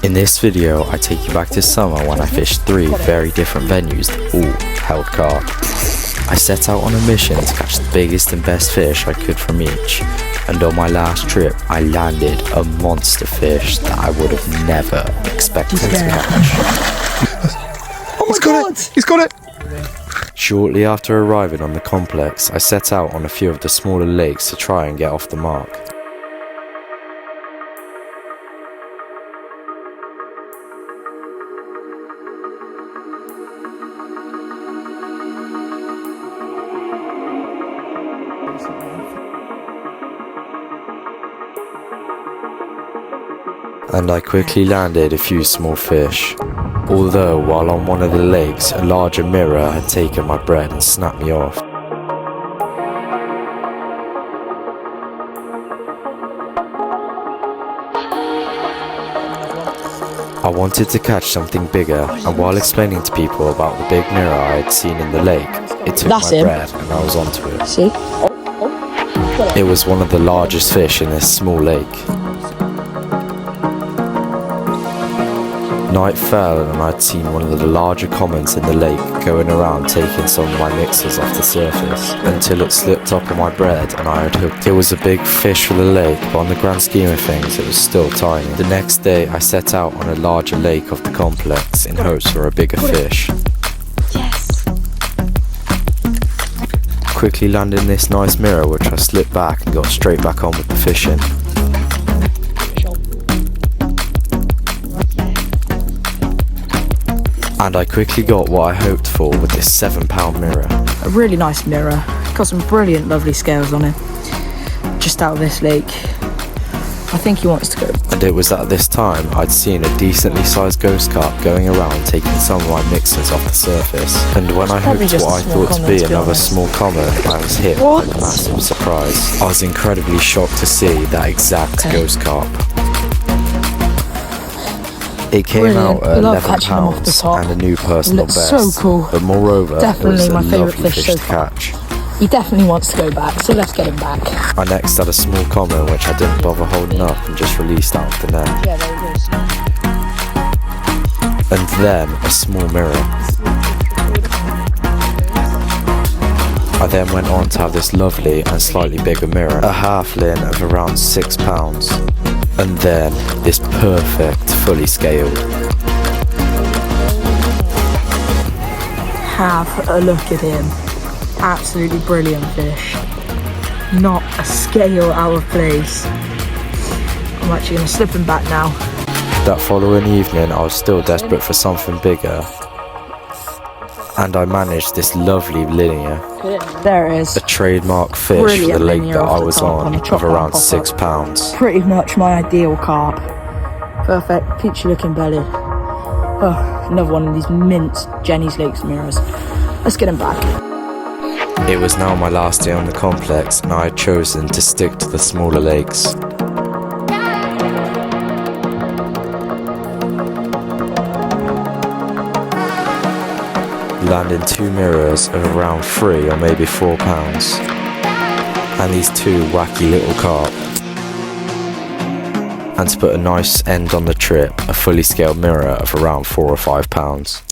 In this video, I take you back to summer when I fished 3 very different venues that all held carp. I set out on a mission to catch the biggest and best fish I could from each, and on my last trip I landed a monster fish that I would have never expected to catch. Oh my God! He's got it! Shortly after arriving on the complex, I set out on a few of the smaller lakes to try and get off the mark. And I quickly landed a few small fish. Although while on one of the lakes, a larger mirror had taken my bread and snapped me off. I wanted to catch something bigger, and while explaining to people about the big mirror I had seen in the lake, it took my bread and I was onto it. See? It was one of the largest fish in this small lake. Night fell and I'd seen one of the larger commons in the lake going around taking some of my mixers off the surface until it slipped up on my bread and I had hooked. It was a big fish for the lake, but on the grand scheme of things it was still tiny. The next day I set out on a larger lake of the complex in hopes for a bigger fish. Yes! Quickly landing this nice mirror which I slipped back and got straight back on with the fishing. And I quickly got what I hoped for with this £7 mirror. A really nice mirror, got some brilliant lovely scales on it. Just out of this lake. I think he wants to go. And it was at this time I'd seen a decently sized ghost carp going around taking some of my mixers off the surface. And when I hooked what I thought to be another small common, I was hit by a massive surprise. I was incredibly shocked to see that exact ghost carp. It came out at £11 and a new personal best, so cool. But moreover, definitely it was a my favourite lovely fish fish so to far. catch. He definitely wants to go back, so let's get him back. I next had a small common which I didn't bother holding up and just released out of the net. Yeah, there it is. And then a small mirror. I then went on to have this lovely and slightly bigger mirror, a halfling of around £6. And then this perfect, fully scaled. Have a look at him. Absolutely brilliant fish. Not a scale out of place. I'm actually going to slip him back now. That following evening I was still desperate for something bigger. And I managed this lovely linear. There it is. A trademark fish Brilliant for the lake linear that I off was the top on on a of chop around line £6. Pretty much my ideal carp. Perfect, peachy looking belly. Oh, another one of these mint Jenny's Lakes mirrors. Let's get him back. It was now my last day on the complex and I had chosen to stick to the smaller lakes. Landing 2 mirrors of around £3 or maybe £4. And these 2 wacky little carp. And to put a nice end on the trip, a fully scaled mirror of around £4 or £5.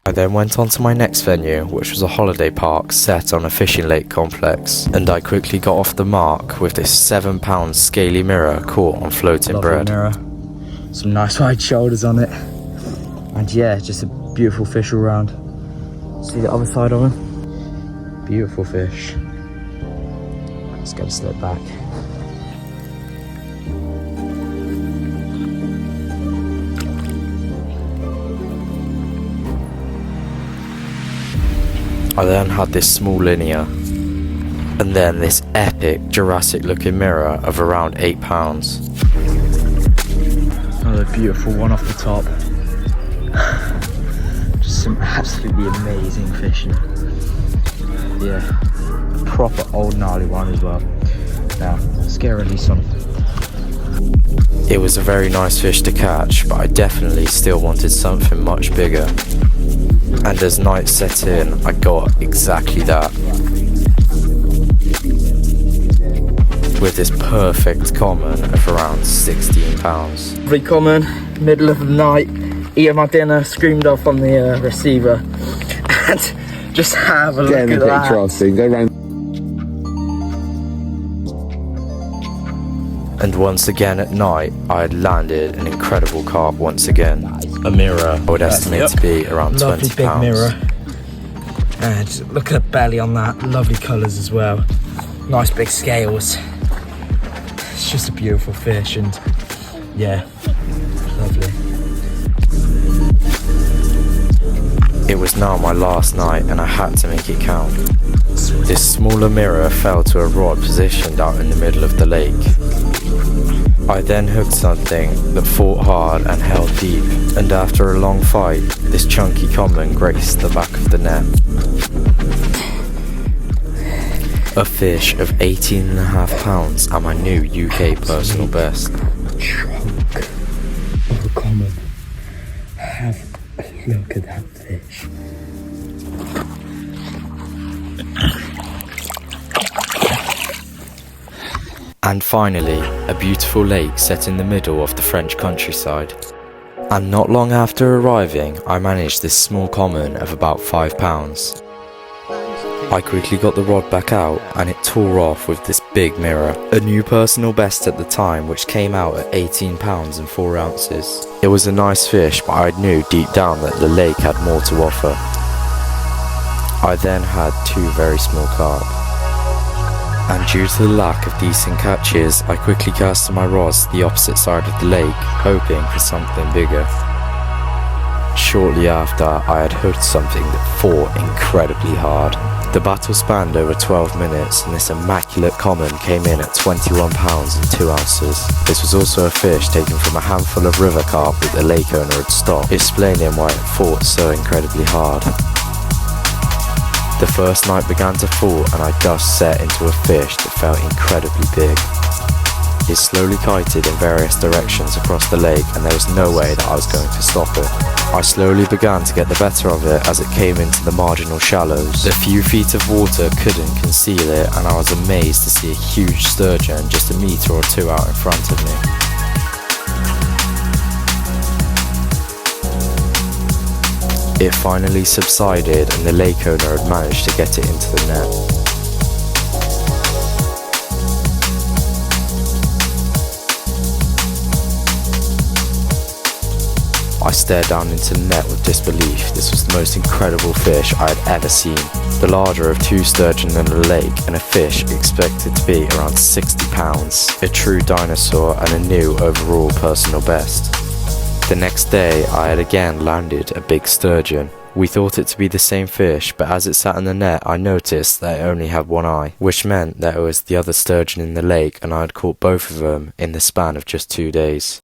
I then went on to my next venue, which was a holiday park set on a fishing lake complex, and I quickly got off the mark with this £7 scaly mirror caught on floating bread. Mirror, some nice wide shoulders on it, and yeah, just a beautiful fish all round. See the other side of him? Beautiful fish. Let's get a step back. I then had this small linear, and then this epic Jurassic looking mirror of around £8. Another beautiful one off the top. Just some absolutely amazing fishing. Yeah, proper old gnarly one as well. Now, let's get a release on. It was a very nice fish to catch, but I definitely still wanted something much bigger. And as night set in, I got exactly that. With this perfect common of around £16. Lovely common, middle of the night, eating my dinner, screamed off on the receiver, and just have a look at that. I've seen. Go round. And once again at night, I had landed an incredible carp once again. A mirror I would estimate to be around Lovely 20 big pounds. mirror. And look at the belly on that, lovely colours as well. Nice big scales. It's just a beautiful fish, and yeah, lovely. It was now my last night and I had to make it count. This smaller mirror fell to a rod positioned out in the middle of the lake. I then hooked something that fought hard and held deep, and after a long fight, this chunky common graced the back of the net. A fish of 18.5 pounds and my new UK personal best. Trunk of a common. Have a look at that fish. And finally, a beautiful lake set in the middle of the French countryside. And not long after arriving, I managed this small common of about 5 pounds. I quickly got the rod back out and it tore off with this big mirror. A new personal best at the time, which came out at 18 pounds and 4 ounces. It was a nice fish, but I knew deep down that the lake had more to offer. I then had 2 very small carp. And due to the lack of decent catches, I quickly cast my rods to the opposite side of the lake, hoping for something bigger. Shortly after, I had hooked something that fought incredibly hard. The battle spanned over 12 minutes, and this immaculate common came in at 21 pounds and 2 ounces. This was also a fish taken from a handful of river carp that the lake owner had stocked, explaining why it fought so incredibly hard. The first night began to fall and I thus set into a fish that felt incredibly big. It slowly kited in various directions across the lake and there was no way that I was going to stop it. I slowly began to get the better of it as it came into the marginal shallows. A few feet of water couldn't conceal it and I was amazed to see a huge sturgeon just a metre or 2 out in front of me. It finally subsided and the lake owner had managed to get it into the net. I stared down into the net with disbelief. This was the most incredible fish I had ever seen. The larger of 2 sturgeon in the lake and a fish expected to be around 60 pounds. A true dinosaur and a new overall personal best. The next day, I had again landed a big sturgeon. We thought it to be the same fish, but as it sat in the net, I noticed that it only had one eye, which meant that it was the other sturgeon in the lake and I had caught both of them in the span of just 2 days.